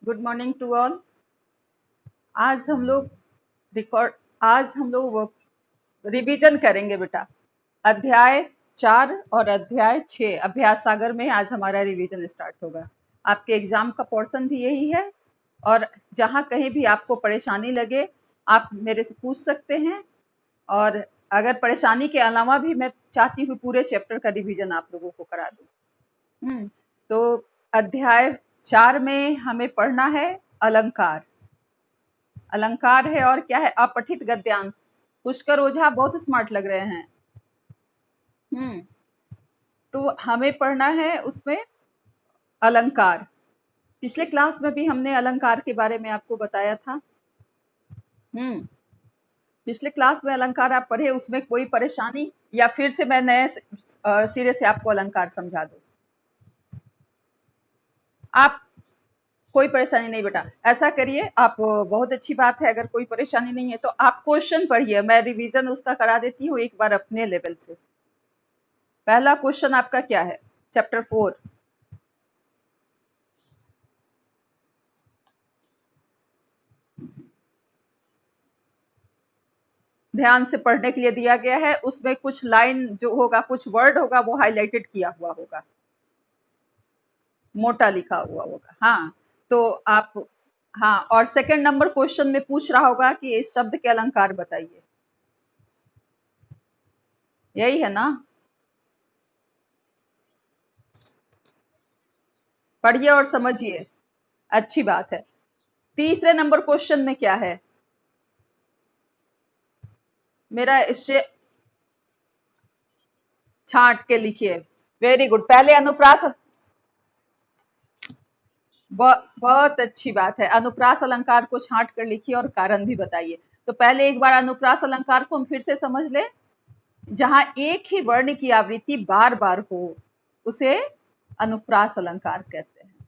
Good morning to all. आज हम लोग रिकॉर्ड आज हम लोग रिवीजन करेंगे बेटा। अध्याय 4 और अध्याय 6 अभ्यास सागर में आज हमारा रिवीजन स्टार्ट होगा। आपके एग्जाम का पोर्शन भी यही है और जहाँ कहीं भी आपको परेशानी लगे आप मेरे से पूछ सकते हैं। और अगर परेशानी के अलावा भी मैं चाहती हूँ पूरे चैप्टर का रिवीजन आप लोगों को करा दूँ। तो अध्याय 4 में हमें पढ़ना है अलंकार। अलंकार है और क्या है? अपठित गद्यांश। पुष्कर ओझा बहुत स्मार्ट लग रहे हैं। तो हमें पढ़ना है उसमें अलंकार। पिछले क्लास में भी हमने अलंकार के बारे में आपको बताया था। पिछले क्लास में अलंकार आप पढ़े, उसमें कोई परेशानी या फिर से मैं नए सिरे से आपको अलंकार समझा दूं? आप कोई परेशानी नहीं बेटा, ऐसा करिए आप, बहुत अच्छी बात है। अगर कोई परेशानी नहीं है तो आप क्वेश्चन पढ़िए, मैं रिवीजन उसका करा देती हूँ एक बार अपने लेवल से। पहला क्वेश्चन आपका क्या है? चैप्टर 4। ध्यान से पढ़ने के लिए दिया गया है। उसमें कुछ लाइन जो होगा, कुछ वर्ड होगा, वो हाईलाइटेड किया हुआ होगा, मोटा लिखा हुआ होगा। हाँ, तो आप, हाँ, और सेकंड नंबर क्वेश्चन में पूछ रहा होगा कि इस शब्द के अलंकार बताइए। यही है ना? पढ़िए और समझिए, अच्छी बात है। तीसरे नंबर क्वेश्चन में क्या है मेरा? इससे छांट के लिखिए। Very good. पहले अनुप्रास, बहुत अच्छी बात है। अनुप्रास अलंकार को छांट कर लिखिए और कारण भी बताइए। तो पहले एक बार अनुप्रास अलंकार को हम फिर से समझ ले। जहां एक ही वर्ण की आवृत्ति बार बार हो उसे अनुप्रास अलंकार कहते हैं।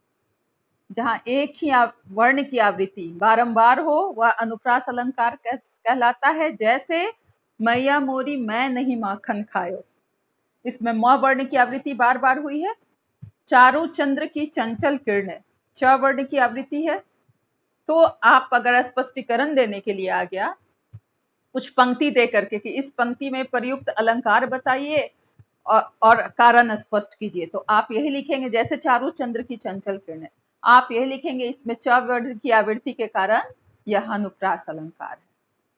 जहां एक ही वर्ण की आवृत्ति बारंबार हो वह अनुप्रास अलंकार कहलाता है। जैसे मैया मोरी मैं नहीं माखन खायो, इसमें म वर्ण की आवृत्ति बार बार हुई है। चारू चंद्र की चंचल किरण, च वर्ण की आवृत्ति है। तो आप अगर स्पष्टीकरण देने के लिए आ गया कुछ पंक्ति दे करके कि इस पंक्ति में प्रयुक्त अलंकार बताइए और कारण स्पष्ट कीजिए, तो आप यही लिखेंगे। जैसे चारू चंद्र की चंचल किरण, आप यही लिखेंगे इसमें च वर्ण की आवृत्ति के कारण यह अनुप्रास अलंकार है।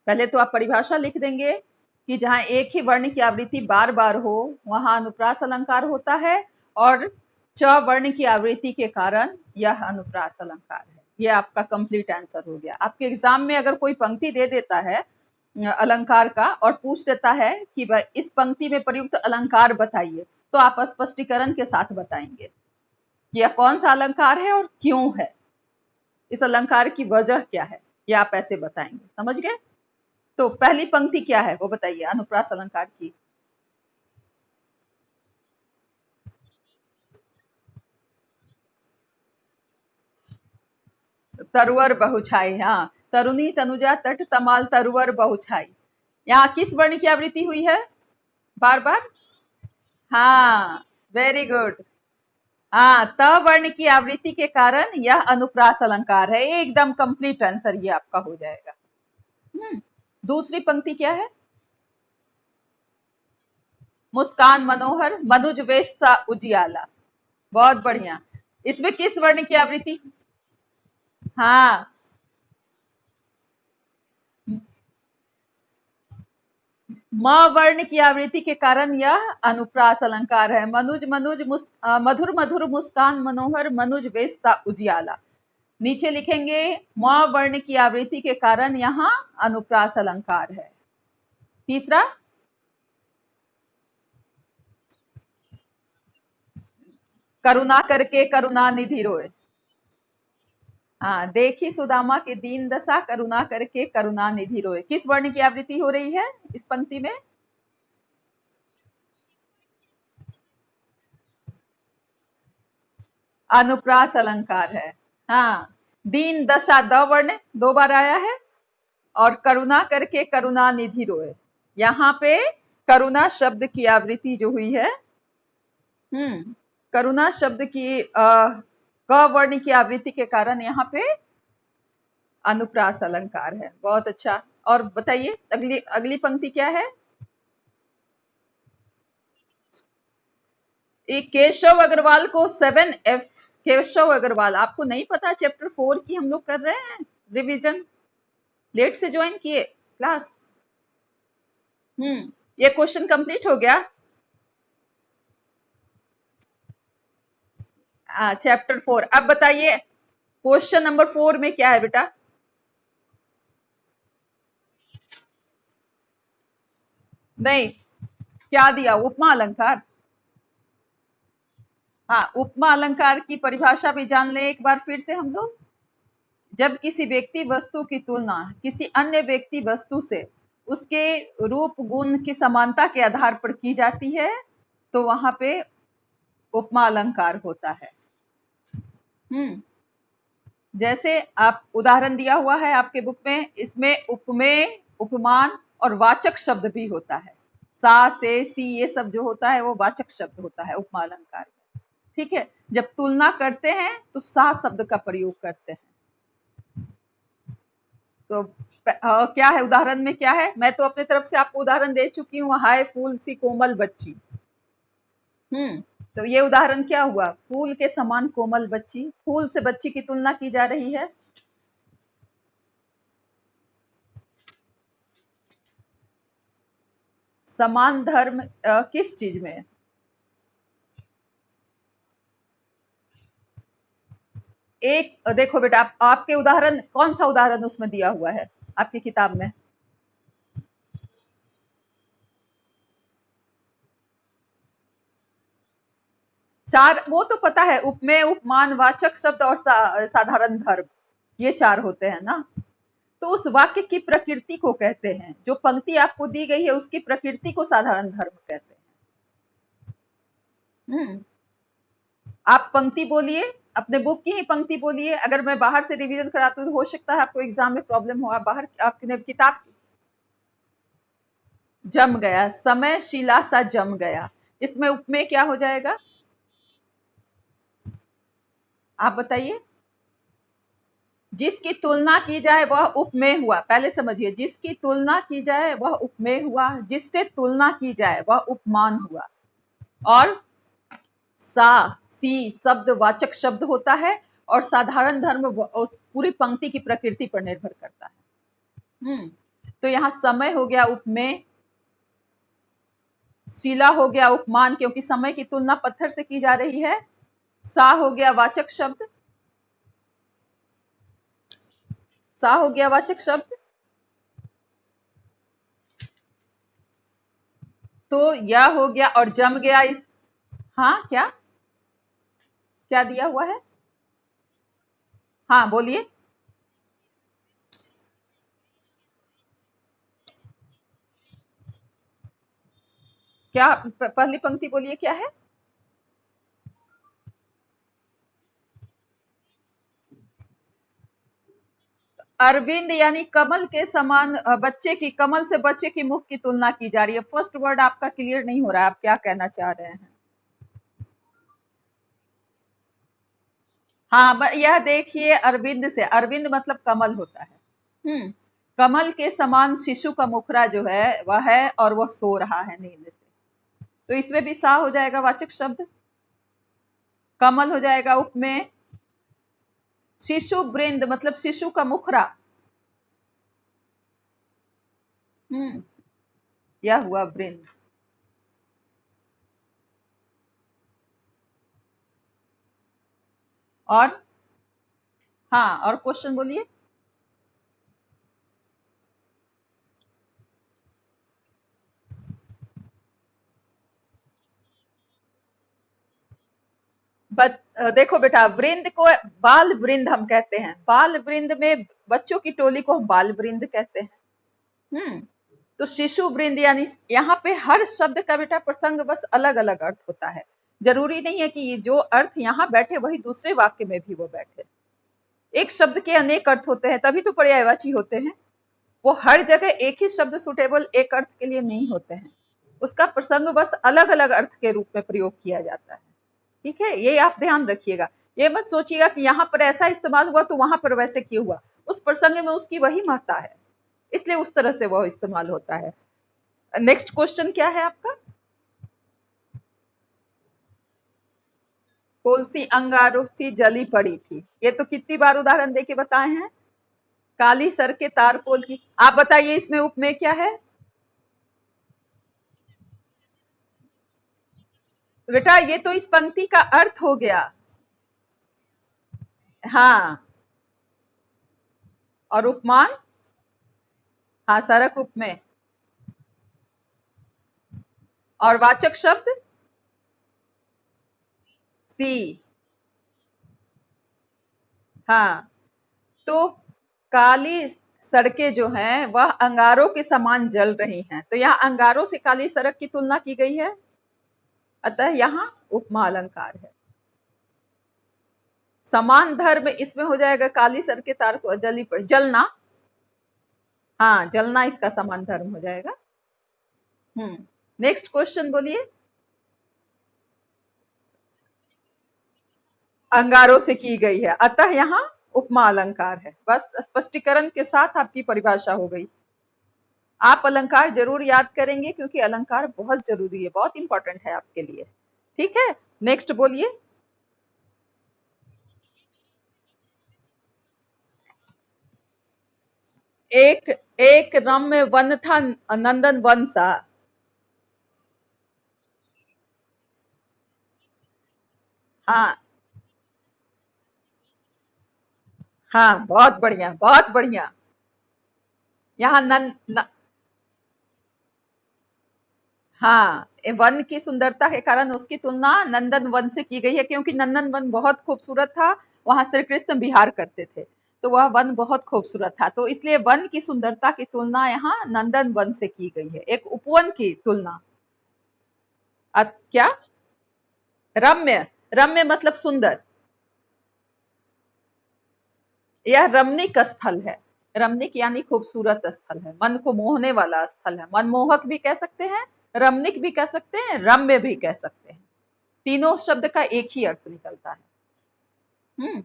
पहले तो आप परिभाषा लिख देंगे कि जहां एक ही वर्ण की आवृत्ति बार बार हो वहां अनुप्रास अलंकार होता है, और च वर्ण की आवृत्ति के कारण यह अनुप्रास अलंकार है। यह आपका कंप्लीट आंसर हो गया। आपके एग्जाम में अगर कोई पंक्ति दे देता है अलंकार का और पूछ देता है कि भाई इस पंक्ति में प्रयुक्त अलंकार बताइए, तो आप स्पष्टीकरण के साथ बताएंगे कि यह कौन सा अलंकार है और क्यों है, इस अलंकार की वजह क्या है, ये आप ऐसे बताएंगे। समझ गए? तो पहली पंक्ति क्या है वो बताइए अनुप्रास अलंकार की। तरुवर बहुछाई, हाँ, तरुणी तनुजा तट तमाल तरुवर बहुछाई। यहाँ किस वर्ण की आवृत्ति हुई है बार बार? हाँ, वेरी गुड। हाँ, त वर्ण की आवृत्ति के कारण यह अनुप्रास अलंकार है। एकदम कंप्लीट आंसर ये आपका हो जाएगा। दूसरी पंक्ति क्या है? मुस्कान मनोहर मनुज वेश सा उजियाला। बहुत बढ़िया। इसमें किस वर्ण की आवृत्ति? हाँ, म वर्ण की आवृत्ति के कारण यह अनुप्रास अलंकार है। मनुज मनुज मधुर मधुर मुस्कान मनोहर मनुज वेश सा उजियाला। नीचे लिखेंगे म वर्ण की आवृत्ति के कारण यहां अनुप्रास अलंकार है। तीसरा, करुणा करके करुणा निधि रोए। हाँ, देखी सुदामा की दीन दशा करुणा करके करुणा निधि रोए। किस वर्ण की आवृत्ति हो रही है इस पंक्ति में? अनुप्रास अलंकार है। हाँ, दीन दशा द वर्ण दो बार आया है, और करुणा करके करुणा निधि रोए। यहाँ पे करुणा शब्द की आवृत्ति जो हुई है, करुणा शब्द की क वर्ण की आवृत्ति के कारण यहाँ पे अनुप्रास अलंकार है। बहुत अच्छा। और बताइए अगली अगली पंक्ति क्या है? ये केशव अग्रवाल को 7F, केशव अग्रवाल, आपको नहीं पता? चैप्टर 4 की हम लोग कर रहे हैं रिवीजन, लेट से ज्वाइन किए क्लास। ये क्वेश्चन कंप्लीट हो गया। चैप्टर 4। अब बताइए क्वेश्चन नंबर 4 में क्या है बेटा? नहीं, क्या दिया? उपमा अलंकार। हाँ, उपमा अलंकार की परिभाषा भी जान ले एक बार फिर से हम लोग। जब किसी व्यक्ति वस्तु की तुलना किसी अन्य व्यक्ति वस्तु से उसके रूप गुण की समानता के आधार पर की जाती है तो वहां पे उपमा अलंकार होता है। जैसे आप उदाहरण दिया हुआ है आपके बुक में, इसमें उपमेय, उपमान और वाचक शब्द भी होता है। सा, से, सी, ये सब जो होता है वो वाचक शब्द होता है उपमा अलंकार में। ठीक है, जब तुलना करते हैं तो सा शब्द का प्रयोग करते हैं। तो क्या है उदाहरण में? क्या है? मैं तो अपने तरफ से आपको उदाहरण दे चुकी हूँ, हाय फूल सी कोमल बच्ची। तो ये उदाहरण क्या हुआ? फूल के समान कोमल बच्ची, फूल से बच्ची की तुलना की जा रही है। समान धर्म किस चीज में? एक देखो बेटा, आपके उदाहरण, कौन सा उदाहरण उसमें दिया हुआ है आपकी किताब में? चार, वो तो पता है, उपमेय, उपमान, वाचक शब्द और साधारण धर्म, ये चार होते हैं ना। तो उस वाक्य की प्रकृति को कहते हैं, जो पंक्ति आपको दी गई है उसकी प्रकृति को साधारण धर्म कहते हैं। आप पंक्ति बोलिए, अपने बुक की ही पंक्ति बोलिए। अगर मैं बाहर से रिवीजन कराती हूँ तो हो सकता है आपको एग्जाम में प्रॉब्लम हो। आप बाहर आपने किताब, जम गया, समय शिला सा जम गया, इसमें उपमेय क्या हो जाएगा? आप बताइए। जिसकी तुलना की जाए वह उपमेय हुआ। पहले समझिए, जिसकी तुलना की जाए वह उपमेय हुआ, जिससे तुलना की जाए वह उपमान हुआ। और सा, सी शब्द वाचक शब्द होता है और साधारण धर्म उस पूरी पंक्ति की प्रकृति पर निर्भर करता है। तो यहाँ समय हो गया उपमेय, शिला हो गया उपमान क्योंकि समय की तुलना पत्थर से की जा रही है, सा हो गया वाचक शब्द, सा हो गया वाचक शब्द। तो यह हो गया और जम गया इस, हाँ क्या क्या दिया हुआ है? हाँ बोलिए। क्या पहली पंक्ति बोलिए क्या है? अरविंद यानी कमल के समान बच्चे की, कमल से बच्चे की मुख की तुलना की जा रही है। फर्स्ट वर्ड आपका क्लियर नहीं हो रहा है, आप क्या कहना चाह रहे हैं? हाँ, यह देखिए, अरविंद से, अरविंद मतलब कमल होता है। कमल के समान शिशु का मुखरा जो है वह है और वह सो रहा है नींद से। तो इसमें भी सा हो जाएगा वाचक शब्द, कमल हो जाएगा उपमेय, शिशु वृंद मतलब शिशु का मुखरा। यह हुआ वृंद। और हाँ, और क्वेश्चन बोलिए। देखो बेटा, वृंद को बाल वृंद हम कहते हैं। बाल वृंद में बच्चों की टोली को हम बाल वृंद कहते हैं। तो शिशु वृंद यानी यहाँ पे हर शब्द का बेटा प्रसंग बस अलग अलग अर्थ होता है। जरूरी नहीं है कि ये जो अर्थ यहाँ बैठे वही दूसरे वाक्य में भी वो बैठे। एक शब्द के अनेक अर्थ होते हैं, तभी तो पर्यायवाची होते हैं। वो हर जगह एक ही शब्द सुटेबल एक अर्थ के लिए नहीं होते हैं, उसका प्रसंग बस अलग अलग अर्थ के रूप में प्रयोग किया जाता है। ठीक है, ये आप ध्यान रखिएगा। ये मत सोचिएगा कि यहाँ पर ऐसा इस्तेमाल हुआ तो वहां पर वैसे क्यों हुआ। उस प्रसंग में उसकी वही महत्ता है, इसलिए उस तरह से वह इस्तेमाल होता है। नेक्स्ट क्वेश्चन क्या है आपका? कोलसी अंगारों सी जली पड़ी थी, ये तो कितनी बार उदाहरण देके बताए हैं। काली सर के तारकोल की, आप बताइए इसमें उपमेय क्या है? बेटा ये तो इस पंक्ति का अर्थ हो गया। हाँ, और उपमान? हाँ, सरक उपमेय। और वाचक शब्द? सी। हाँ, तो काली सड़कें जो हैं वह अंगारों के समान जल रही हैं, तो यहाँ अंगारों से काली सड़क की तुलना की गई है, अतः यहाँ उपमा अलंकार है। समान धर्म इसमें हो जाएगा, काली सर के तार को जली पड़, जलना। हाँ, जलना इसका समान धर्म हो जाएगा। नेक्स्ट क्वेश्चन बोलिए। अंगारों से की गई है, अतः यहाँ उपमा अलंकार है। बस स्पष्टीकरण के साथ आपकी परिभाषा हो गई। आप अलंकार जरूर याद करेंगे क्योंकि अलंकार बहुत जरूरी है, बहुत इंपॉर्टेंट है आपके लिए। ठीक है, नेक्स्ट बोलिए। एक एक रम्य वन था, नंदन वन सा। हाँ हाँ, बहुत बढ़िया, बहुत बढ़िया। यहाँ हाँ, वन की सुंदरता के कारण उसकी तुलना नंदन वन से की गई है, क्योंकि नंदन वन बहुत खूबसूरत था, वहां श्री कृष्ण विहार करते थे, तो वह वन बहुत खूबसूरत था, तो इसलिए वन की सुंदरता की तुलना यहाँ नंदन वन से की गई है, एक उपवन की तुलना। क्या? रम्य? रम्य मतलब सुंदर। यह रमणीक स्थल है। रमणीक यानी खूबसूरत स्थल है, मन को मोहने वाला स्थल है, मनमोहक भी कह सकते हैं, रमणीक भी कह सकते हैं, रम्य भी कह सकते हैं। तीनों शब्द का एक ही अर्थ निकलता है। हम्म।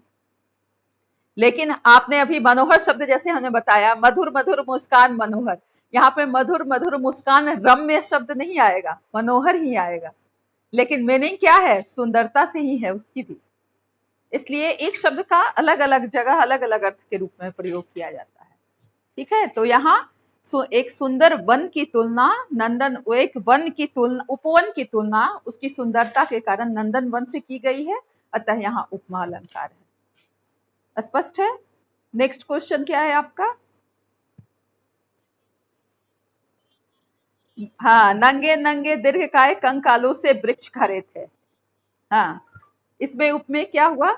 लेकिन आपने अभी मनोहर शब्द जैसे हमने बताया, मधुर मधुर मुस्कान मनोहर, यहाँ पे मधुर मधुर मुस्कान रम्य शब्द नहीं आएगा, मनोहर ही आएगा। लेकिन मीनिंग क्या है? सुंदरता से ही है उसकी भी। इसलिए एक शब्द का अलग अलग जगह अलग अलग अर्थ के रूप में प्रयोग किया जाता है। ठीक है, तो यहाँ एक सुंदर वन की तुलना नंदन, एक वन की तुलना, उपवन की तुलना उसकी सुंदरता के कारण नंदन वन से की गई है, अतः यहाँ उपमा अलंकार है। स्पष्ट है? नेक्स्ट क्वेश्चन क्या है आपका? हाँ, नंगे नंगे दीर्घकाय कंकालों से वृक्ष खड़े थे। हाँ, इसमें उपमेय क्या हुआ?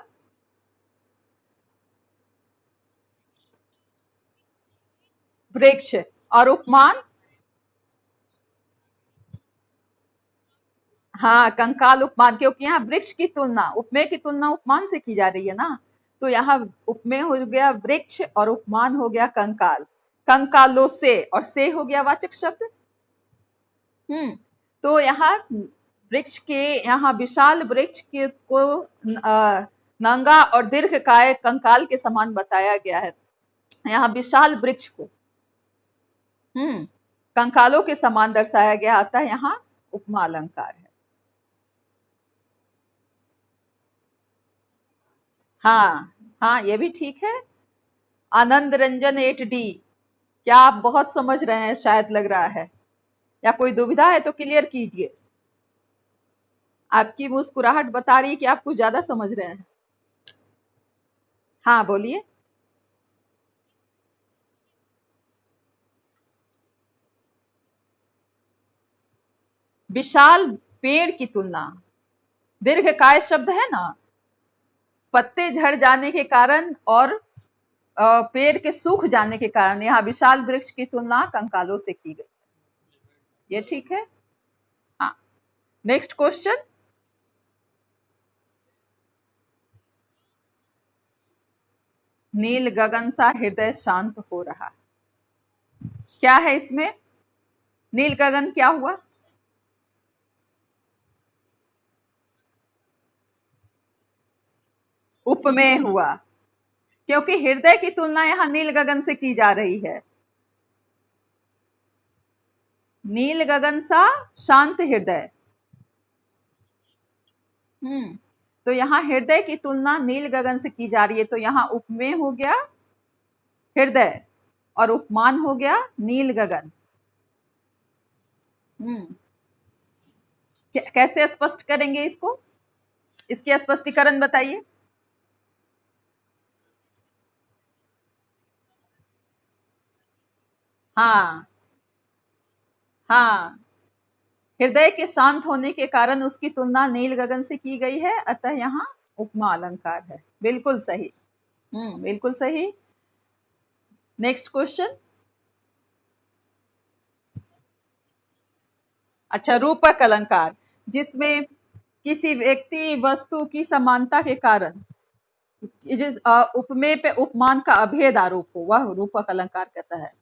वृक्ष। और उपमान? हाँ, कंकाल उपमान, क्योंकि यहाँ वृक्ष की तुलना, उपमेय की तुलना उपमान से की जा रही है ना, तो यहाँ उपमेय हो गया वृक्ष और उपमान हो गया कंकाल। कंकालों से, और से हो गया वाचक शब्द। तो यहाँ वृक्ष के, यहाँ विशाल वृक्ष के को नंगा और दीर्घकाय कंकाल के समान बताया गया है। यहाँ विशाल वृक्ष को कंकालों के समान दर्शाया गया, अतः यहाँ उपमा अलंकार है। हाँ हाँ, ये भी ठीक है। आनंद रंजन 8D, क्या आप बहुत समझ रहे हैं? शायद लग रहा है, या कोई दुविधा है तो क्लियर कीजिए। आपकी मुस्कुराहट बता रही है कि आप कुछ ज्यादा समझ रहे हैं। हाँ बोलिए। विशाल पेड़ की तुलना, दीर्घकाय शब्द है ना, पत्ते झड़ जाने के कारण और पेड़ के सूख जाने के कारण यहाँ विशाल वृक्ष की तुलना कंकालों से की गई। ये ठीक है। हाँ, नेक्स्ट क्वेश्चन। नील गगन सा हृदय शांत हो रहा, क्या है इसमें? नील गगन क्या हुआ? उपमेय हुआ, क्योंकि हृदय की तुलना यहां नील गगन से की जा रही है। नील गगन सा शांत हृदय। तो यहां हृदय की तुलना नील गगन से की जा रही है, तो यहां उपमेय हो गया हृदय और उपमान हो गया नील गगन। कैसे स्पष्ट करेंगे इसको? इसके स्पष्टीकरण बताइए। हाँ हाँ, हृदय के शांत होने के कारण उसकी तुलना नील गगन से की गई है, अतः यहाँ उपमा अलंकार है। बिल्कुल सही। बिल्कुल सही। Next question. अच्छा, रूपक अलंकार, जिसमें किसी व्यक्ति वस्तु की समानता के कारण जिस उपमेय पे उपमान का अभेद आरोप हो, वह रूपक अलंकार कहता है।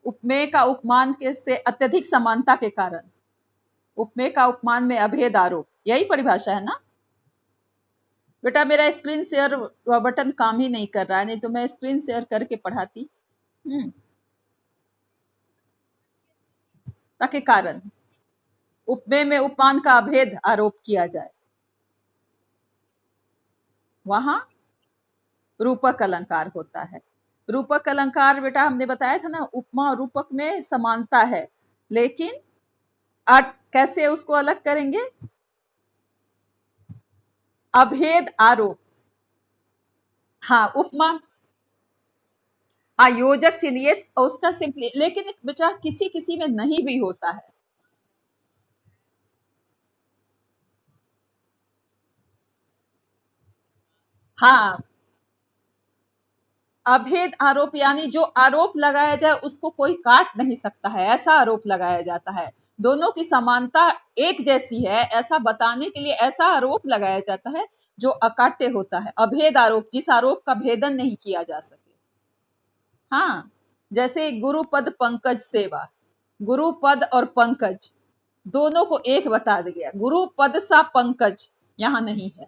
उपमेय का उपमान के से अत्यधिक समानता के कारण उपमेय का उपमान में अभेद आरोप, यही परिभाषा है ना? बेटा मेरा स्क्रीन शेयर बटन काम ही नहीं कर रहा है, नहीं तो मैं स्क्रीन शेयर करके पढ़ाती। ताकि कारण उपमेय में उपमान का अभेद आरोप किया जाए, वहां रूपक अलंकार होता है। रूपक अलंकार बेटा हमने बताया था ना, उपमा और रूपक में समानता है, लेकिन कैसे उसको अलग करेंगे? अभेद आरोप। हाँ, उपमा, हाँ योजक चिन्ह उसका सिंपली, लेकिन बेटा किसी किसी में नहीं भी होता है। हाँ, अभेद आरोप यानी जो आरोप लगाया जाए उसको कोई काट नहीं सकता है, ऐसा आरोप लगाया जाता है। दोनों की समानता एक जैसी है ऐसा बताने के लिए ऐसा आरोप लगाया जाता है जो अकाट्य होता है। अभेद आरोप, जिस आरोप का भेदन नहीं किया जा सके। हाँ, जैसे गुरुपद पंकज सेवा, गुरुपद और पंकज दोनों को एक बता दिया। गुरुपद सा पंकज यहां नहीं है,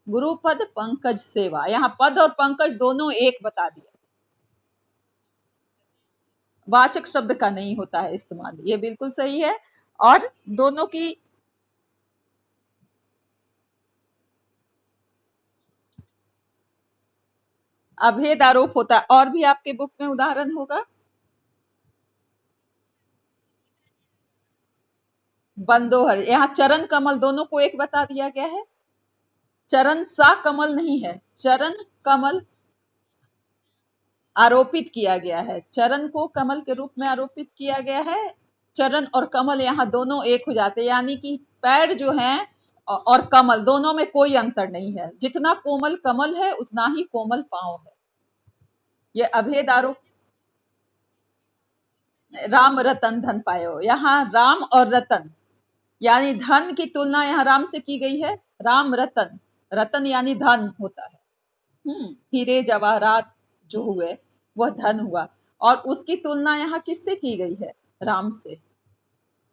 गुरुपद पंकज सेवा, यहां पद और पंकज दोनों एक बता दिया। वाचक शब्द का नहीं होता है इस्तेमाल, ये बिल्कुल सही है। और दोनों की अभेद आरोप होता है। और भी आपके बुक में उदाहरण होगा। बंदोहर, यहाँ चरण कमल दोनों को एक बता दिया गया है। चरण सा कमल नहीं है, चरण कमल आरोपित किया गया है, चरण को कमल के रूप में आरोपित किया गया है। चरण और कमल यहाँ दोनों एक हो जाते हैं, यानी कि पैर जो हैं और कमल दोनों में कोई अंतर नहीं है। जितना कोमल कमल है उतना ही कोमल पांव है। ये अभेद आरोप। राम रतन धन पायो, यहाँ राम और रतन यानी धन की तुलना यहाँ राम से की गई है। राम रतन, रतन यानी धन होता है। हीरे जवाहरात जो हुए वह धन हुआ, और उसकी तुलना यहाँ किससे की गई है? राम से।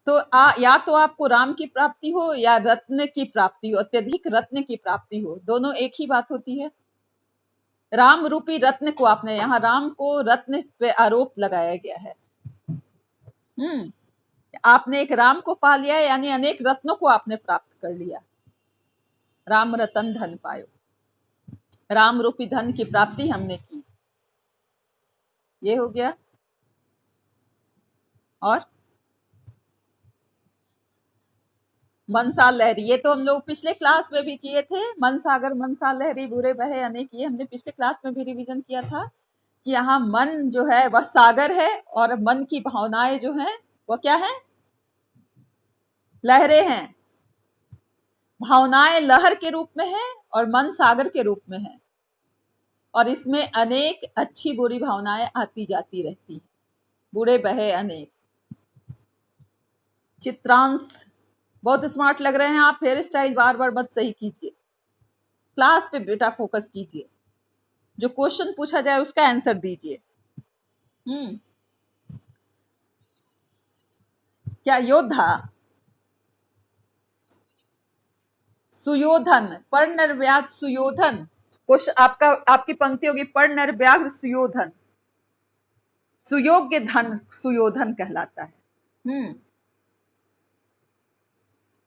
तो या तो आपको राम की प्राप्ति हो या रत्न की प्राप्ति हो, अत्यधिक रत्न की प्राप्ति हो, दोनों एक ही बात होती है। राम रूपी रत्न को आपने, यहाँ राम को रत्न पे आरोप लगाया गया है। आपने एक राम को पा लिया, यानी अनेक रत्नों को आपने प्राप्त कर लिया। राम रतन धन पायो, राम रूपी धन की प्राप्ति हमने की, ये हो गया। और मनसा लहरी, ये तो हम लोग पिछले क्लास में भी किए थे। मन सागर मनसा लहरी बुरे बहे अनेक, ये हमने पिछले क्लास में भी रिवीजन किया था कि यहाँ मन जो है वह सागर है, और मन की भावनाएं जो हैं वह क्या है? लहरें हैं। भावनाएं लहर के रूप में है और मन सागर के रूप में है, और इसमें अनेक अच्छी बुरी भावनाएं आती जाती रहती हैं। बुरे बहे अनेक। चित्रांश, बहुत स्मार्ट लग रहे हैं आप। हेयर स्टाइल बार बार मत सही कीजिए, क्लास पे बेटा फोकस कीजिए। जो क्वेश्चन पूछा जाए उसका आंसर दीजिए। क्या योद्धा? सुयोधन, पर निर्व्याज सुयोधन, क्वेश्चन आपका, आपकी पंक्ति होगी पढ़ नर व्याघ्र सुयोधन, सुयोग्य धन सुयोधन कहलाता है।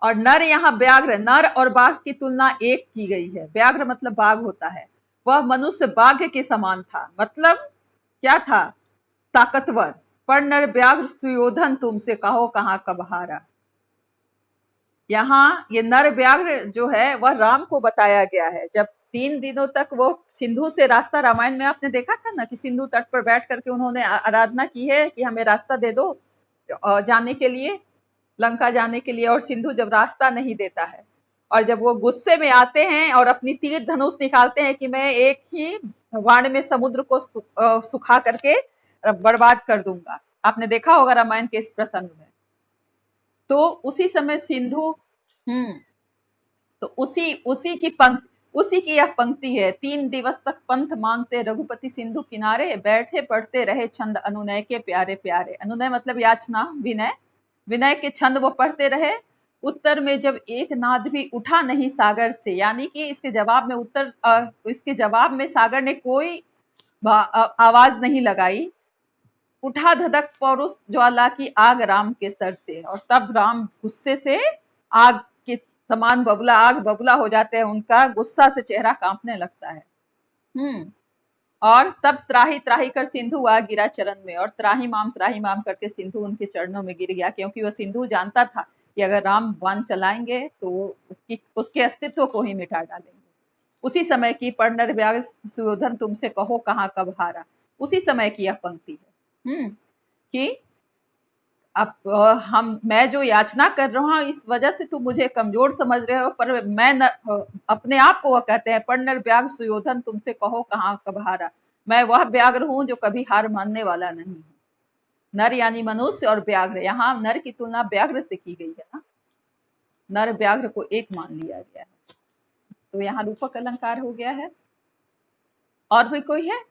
और नर यहाँ व्याघ्र, नर और बाघ की तुलना एक की गई है। व्याघ्र मतलब बाघ होता है। वह मनुष्य बाघ के समान था, मतलब क्या था? ताकतवर। पर नर व्याघ्र सुयोधन तुमसे कहो कहाँ कब हारा। यहाँ ये नर व्याघ्र जो है वह राम को बताया गया है। जब 3 दिनों तक वो सिंधु से रास्ता, रामायण में आपने देखा था ना कि सिंधु तट पर बैठ करके उन्होंने आराधना की है कि हमें रास्ता दे दो जाने के लिए, लंका जाने के लिए। और सिंधु जब रास्ता नहीं देता है और जब वो गुस्से में आते हैं और अपनी तीर धनुष निकालते हैं कि मैं एक ही वाण में समुद्र को सुखा करके बर्बाद कर दूंगा, आपने देखा होगा रामायण के इस प्रसंग में। तो उसी समय सिंधु तो उसी की यह पंक्ति है। 3 दिवस तक पंथ मांगते रघुपति सिंधु किनारे, बैठे पढ़ते रहे छंद अनुनय के प्यारे प्यारे। अनुनय मतलब याचना, विनय, विनय के छंद वो पढ़ते रहे। उत्तर में जब एक नाद भी उठा नहीं सागर से, यानी कि इसके जवाब में सागर ने कोई आवाज नहीं लगाई। उठा धधक पौरुष ज्वाला की आग राम के सर से, और तब राम गुस्से से आग के समान आग बबुला हो जाते हैं, उनका गुस्सा से चेहरा कांपने लगता है। और तब त्राही त्राही कर सिंधु आ गिरा चरण में, और त्राही माम करके सिंधु उनके चरणों में गिर गया, क्योंकि वह सिंधु जानता था कि अगर राम बाण चलाएंगे तो उसके अस्तित्व को ही मिटा डालेंगे। उसी समय की पढ़ नर व्याघ्र सुयोधन तुमसे कहो कहाँ कब हारा, उसी समय की यह पंक्ति है। कि अब मैं जो याचना कर रहा हूं इस वजह से तुम मुझे कमजोर समझ रहे हो, पर मैं अपने आप को वह कहते हैं पढ़ नर व्याघ्र सुयोधन तुमसे कहो कहाँ कब हारा। मैं वह व्याघ्र हूं जो कभी हार मानने वाला नहीं है। नर यानी मनुष्य और व्याघ्र, यहाँ नर की तुलना व्याघ्र से की गई है ना, नर व्याघ्र को एक मान लिया गया है। तो यहाँ रूपक अलंकार हो गया है। और भी कोई है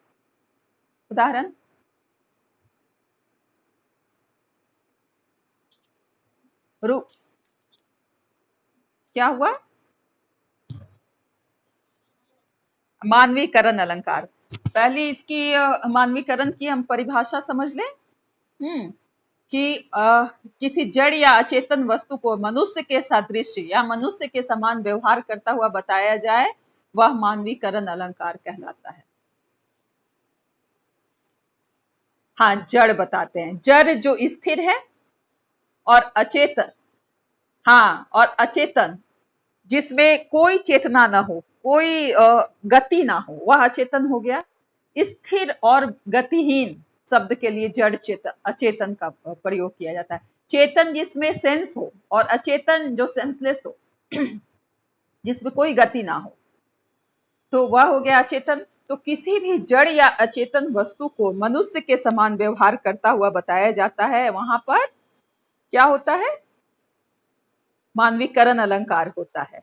उदाहरण? क्या हुआ? मानवीकरण अलंकार। पहले इसकी मानवीकरण की हम परिभाषा समझ लें। कि किसी जड़ या अचेतन वस्तु को मनुष्य के सादृश्य या मनुष्य के समान व्यवहार करता हुआ बताया जाए, वह मानवीकरण अलंकार कहलाता है। हाँ, जड़ बताते हैं, जड़ जो स्थिर है, और अचेतन, हाँ, और अचेतन जिसमें कोई चेतना ना हो, कोई गति ना हो, वह अचेतन हो गया। स्थिर और गतिहीन शब्द के लिए जड़ चेतन, अचेतन का प्रयोग किया जाता है। चेतन जिसमें सेंस हो, और अचेतन जो सेंसलेस हो, जिसमें कोई गति ना हो, तो वह हो गया अचेतन। तो किसी भी जड़ या अचेतन वस्तु को मनुष्य के समान व्यवहार करता हुआ बताया जाता है, वहां पर क्या होता है? मानवीकरण अलंकार होता है।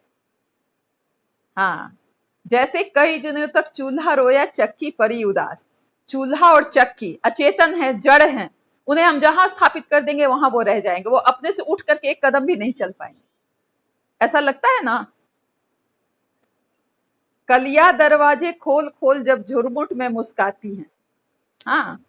हाँ, जैसे कई दिनों तक चूल्हा रोया चक्की परी उदास। चूल्हा और चक्की अचेतन है, जड़ हैं, उन्हें हम जहां स्थापित कर देंगे वहां वो रह जाएंगे, वो अपने से उठ करके एक कदम भी नहीं चल पाएंगे। ऐसा लगता है ना? कलिया दरवाजे खोल खोल जब झुरमुट में मुस्काती हैं। हाँ,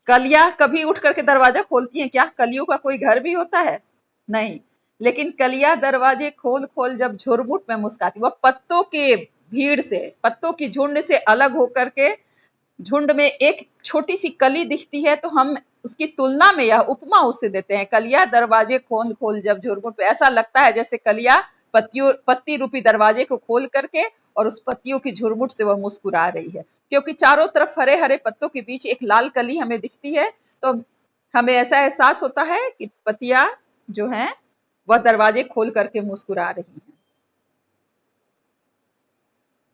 कलिया कभी उठ करके दरवाजा खोलती हैं क्या? कलियों का कोई घर भी होता है? नहीं। लेकिन कलिया दरवाजे खोल खोल जब झुरमुट में मुस्काती, वह पत्तों के भीड़ से, पत्तों की झुंड से अलग होकर के झुंड में एक छोटी सी कली दिखती है, तो हम उसकी तुलना में यह उपमा उससे देते हैं। कलिया दरवाजे खोल खोल जब झुरमुट पे, ऐसा लगता है जैसे कलिया पत्ती रूपी दरवाजे को खोल करके और उस पत्तियों की झुरमुट से वह मुस्कुरा रही है, क्योंकि चारों तरफ हरे हरे पत्तों के बीच एक लाल कली हमें दिखती है। तो हमें ऐसा एहसास होता है कि पत्तियां जो हैं वह दरवाजे खोल करके मुस्कुरा रही हैं।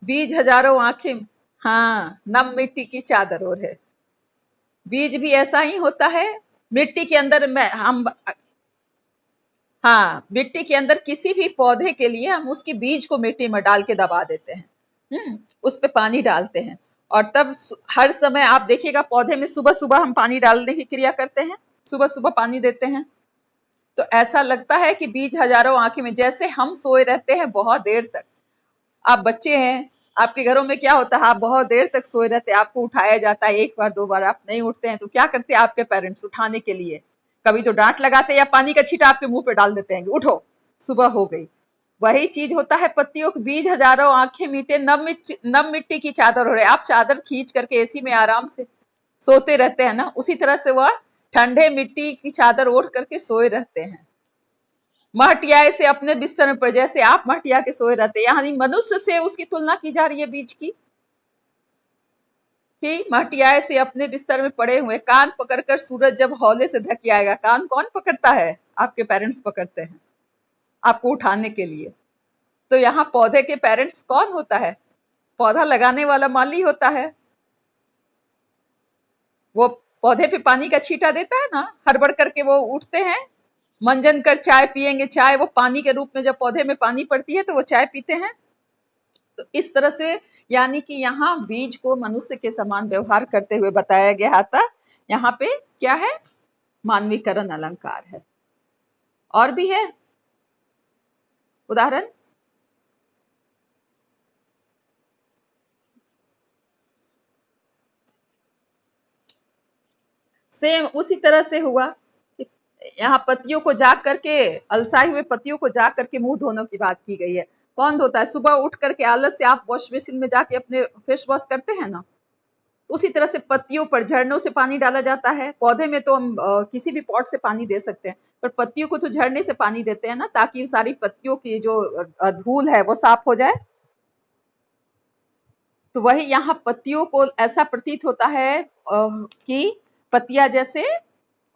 बीज हजारों आंखें, हाँ, नम मिट्टी की चादर ओढ़ है। बीज भी ऐसा ही होता है, मिट्टी के अंदर मिट्टी के अंदर किसी भी पौधे के लिए हम उसकी बीज को मिट्टी में डाल के दबा देते हैं, उस पे पानी डालते हैं, और तब हर समय आप देखिएगा पौधे में सुबह सुबह हम पानी डालने की क्रिया करते हैं, सुबह सुबह पानी देते हैं। तो ऐसा लगता है कि बीज हजारों आंखें में, जैसे हम सोए रहते हैं बहुत देर तक। आप बच्चे हैं, आपके घरों में क्या होता है, आप बहुत देर तक सोए रहते हैं, आपको उठाया जाता है, एक बार दो बार आप नहीं उठते हैं, तो क्या करते हैं आपके पेरेंट्स उठाने के लिए? कभी तो डांट लगाते हैं या पानी का छींटा आपके मुंह पे डाल देते हैं, उठो सुबह हो गई। वही चीज होता है पत्तियों के बीज, हजारों आंखें मीटे, नम मिट्टी की चादर हो रहे, आप चादर खींच करके एसी में आराम से सोते रहते हैं ना, उसी तरह से वह ठंडे मिट्टी की चादर ओढ़ करके सोए रहते हैं। महटियाए से अपने बिस्तर में पड़, जैसे आप महटिया के सोए रहते हैं, यानी मनुष्य से उसकी तुलना की जा रही है बीज की, कि महटियाए से अपने बिस्तर में पड़े हुए, कान पकड़कर सूरज जब हौले से धक आएगा। कान कौन पकड़ता है? आपके पेरेंट्स पकड़ते हैं आपको उठाने के लिए। तो यहाँ पौधे के पेरेंट्स कौन होता है? पौधा लगाने वाला माली होता है। वो पौधे पे पानी का छींटा देता है ना, हड़बड़ करके वो उठते हैं, मंजन कर चाय पिएंगे, चाय वो पानी के रूप में जब पौधे में पानी पड़ती है तो वो चाय पीते हैं। तो इस तरह से यानी कि यहाँ बीज को मनुष्य के समान व्यवहार करते हुए बताया गया था। यहाँ पे क्या है? मानवीकरण अलंकार है। और भी है उदाहरण? सेम उसी तरह से हुआ। यहाँ पतियों को जाग करके, अलसाए हुए पतियों को जाग करके मुंह धोने की बात की गई है। कौन धोता है? सुबह उठ करके आलस से आप वॉश बेसिन में जाके अपने फेस वॉश करते हैं ना, उसी तरह से पत्तियों पर झरनों से पानी डाला जाता है। पौधे में तो हम किसी भी पॉट से पानी दे सकते हैं, पर पत्तियों को तो झरने से पानी देते हैं ना, ताकि सारी पत्तियों की जो धूल है वो साफ हो जाए। तो वही यहाँ पत्तियों को ऐसा प्रतीत होता है कि पत्तियां जैसे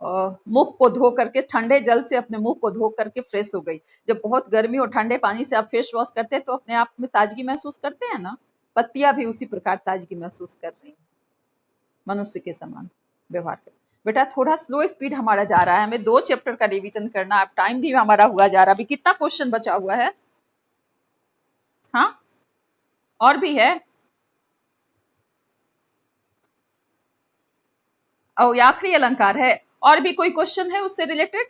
मुख को धो करके, ठंडे जल से अपने मुंह को धो करके फ्रेश हो गई। जब बहुत गर्मी और ठंडे पानी से आप फेस वॉश करते हैं तो अपने आप में ताजगी महसूस करते हैं ना, पत्तियां भी उसी प्रकार ताजगी महसूस कर रही हैं, मनुष्य के समान व्यवहार कर। बेटा थोड़ा स्लो स्पीड हमारा जा रहा है, हमें 2 चैप्टर का रिवीजन करना है, अब टाइम भी हमारा हुआ जा रहा है। अभी कितना क्वेश्चन बचा हुआ है? हाँ, और भी है? और आखिरी अलंकार है? और भी कोई क्वेश्चन है उससे रिलेटेड?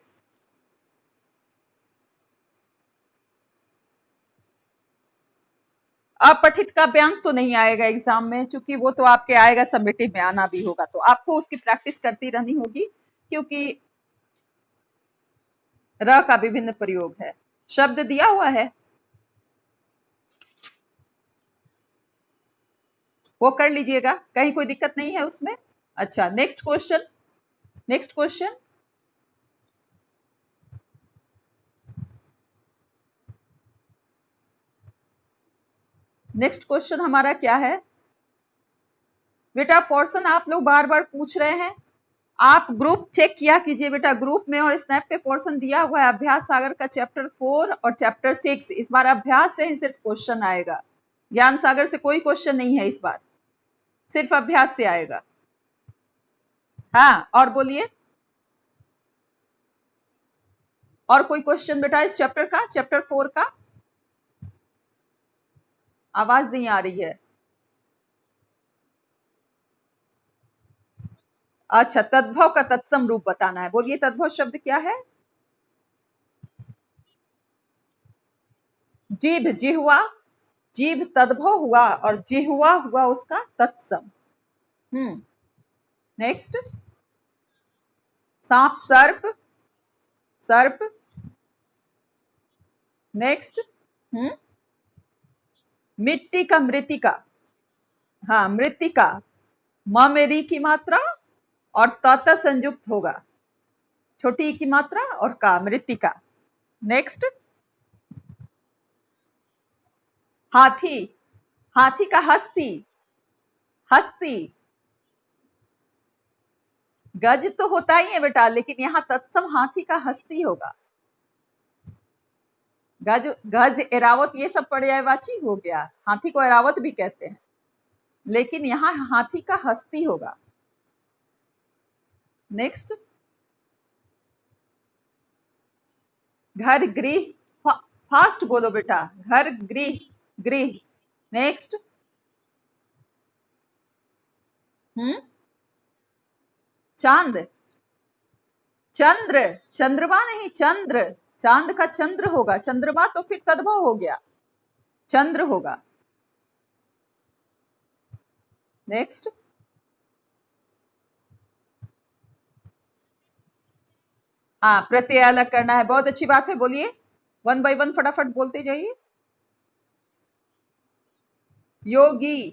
अपठित काव्यांश तो नहीं आएगा एग्जाम में, क्योंकि वो तो आपके आएगा सबमिटिव में, आना भी होगा, तो आपको उसकी प्रैक्टिस करती रहनी होगी, क्योंकि र का विभिन्न प्रयोग है। शब्द दिया हुआ है, वो कर लीजिएगा, कहीं कोई दिक्कत नहीं है उसमें। अच्छा, next question. Next question, next question हमारा क्या है? बेटा पोर्शन आप लोग बार बार पूछ रहे हैं, आप ग्रुप चेक किया कीजिए बेटा, ग्रुप में और स्नैप पे पोर्शन दिया हुआ है, अभ्यास सागर का चैप्टर 4 और चैप्टर 6। इस बार अभ्यास से ही सिर्फ क्वेश्चन आएगा, ज्ञान सागर से कोई क्वेश्चन नहीं है इस बार, सिर्फ अभ्यास से आएगा। हाँ, और बोलिए, और कोई क्वेश्चन बेटा इस चैप्टर का, चैप्टर 4 का? आवाज नहीं आ रही है। अच्छा, तद्भव का तत्सम रूप बताना है। बोलिए, तद्भव शब्द क्या है? जीभ, जिह्वा, जीभ तद्भव हुआ और जिह्वा हुआ उसका तत्सम। नेक्स्ट, सांप, सर्प, सर्प। नेक्स्ट, मिट्टी का मृतिका, हाँ मृतिका, म में री की मात्रा और त संयुक्त होगा, छोटी की मात्रा और का, मृतिका। नेक्स्ट, हाथी, हाथी का हस्ती, हस्ती। गज तो होता ही है बेटा, लेकिन यहां तत्सम हाथी का हस्ती होगा। गज, गज, एरावत ये सब पर्यायवाची हो गया, हाथी को एरावत भी कहते हैं, लेकिन यहां हाथी का हस्ती होगा। नेक्स्ट, घर, गृह, फास्ट बोलो बेटा, घर, गृह, गृह। नेक्स्ट, चांद, चंद्र, चंद्रमा नहीं, चंद्र, चांद का चंद्र होगा, चंद्रमा तो फिर तद्भव हो गया, चंद्र होगा। नेक्स्ट। हाँ, प्रत्यय अलग करना है, बहुत अच्छी बात है, बोलिए, वन बाय वन फटाफट बोलते जाइए। योगी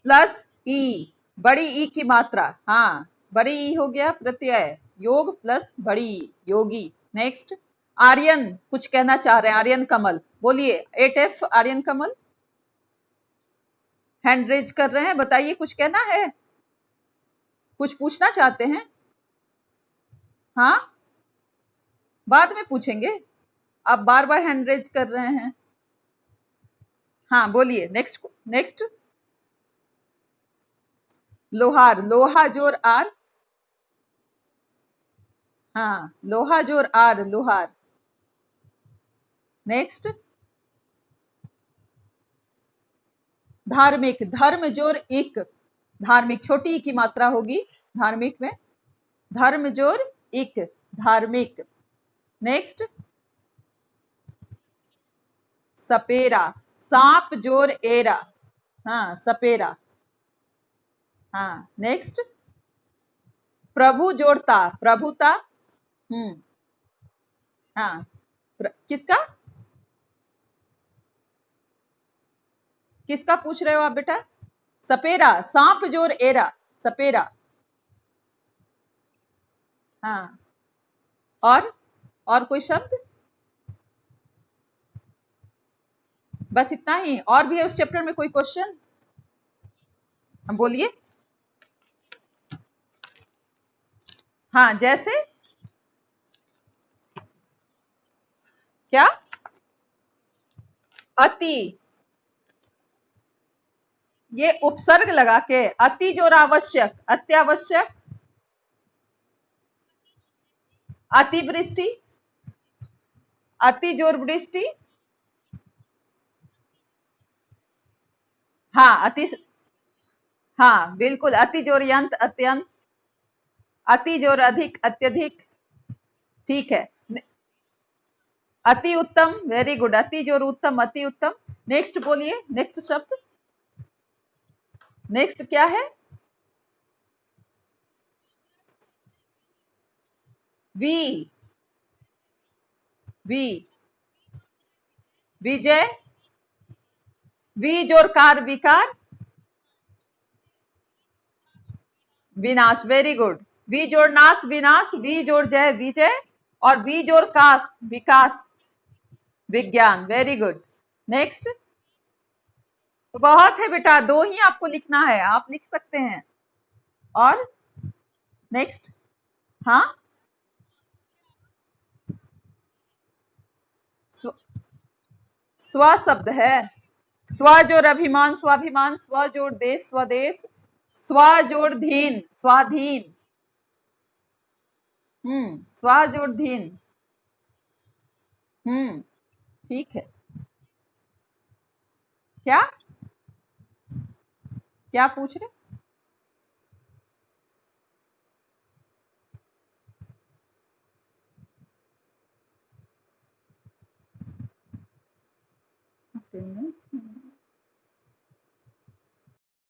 प्लस ई, बड़ी ई की मात्रा, हाँ, बड़ी ई हो गया प्रत्यय, योग प्लस बड़ी ई, योगी। नेक्स्ट। आर्यन कुछ कहना चाह रहे हैं, आर्यन कमल, बोलिए, 8F आर्यन कमल हैंड रेज कर रहे हैं, बताइए, कुछ कहना है, कुछ पूछना चाहते हैं? हाँ, बाद में पूछेंगे, आप बार बार हैंड रेज कर रहे हैं। हाँ बोलिए, नेक्स्ट नेक्स्ट। लोहार, लोहा जोर आर, हाँ, लोहा जोर आर, लोहार। नेक्स्ट। धार्मिक, धर्म जोर इक, धार्मिक छोटी ई की मात्रा होगी धार्मिक में, धर्म जोर इक, धार्मिक। नेक्स्ट। सपेरा, सांप जोर एरा, हाँ, सपेरा। हाँ, नेक्स्ट। प्रभु जोड़ता, प्रभुता, हाँ, किसका, किसका पूछ रहे हो आप बेटा? सपेरा, सांप जोर एरा, सपेरा। हाँ, और कोई शब्द? बस इतना ही? और भी है उस चैप्टर में कोई क्वेश्चन? हम बोलिए। हाँ, जैसे क्या? अति, ये उपसर्ग लगा के, अति जोर आवश्यक, अत्यावश्यक, अतिवृष्टि, अति जोर वृष्टि, हाँ, हाँ बिल्कुल, अति जोर यंत, अत्यंत, अति जोर अधिक, अत्यधिक, ठीक है। अति उत्तम, वेरी गुड, अति जोर उत्तम, अति उत्तम। नेक्स्ट बोलिए, नेक्स्ट शब्द, नेक्स्ट क्या है? वी, वी, विजय, वी जोर कार, विकार, विनाश, वेरी गुड, वी जोड़ नाश, विनाश, वी जोड़ जय, विजय, और वी जोड़ काश, विकास, विज्ञान, वेरी गुड। नेक्स्ट। तो बहुत है बेटा, दो ही आपको लिखना है, आप लिख सकते हैं। और नेक्स्ट। हाँ, स्व शब्द है, स्व जोड़ अभिमान, स्वाभिमान, स्व जोड़ देश, स्वदेश, स्व जोड़ धीन, स्वाधीन, स्व जोड़ धीन, ठीक है। क्या, क्या पूछ रहे? अटेंडेंस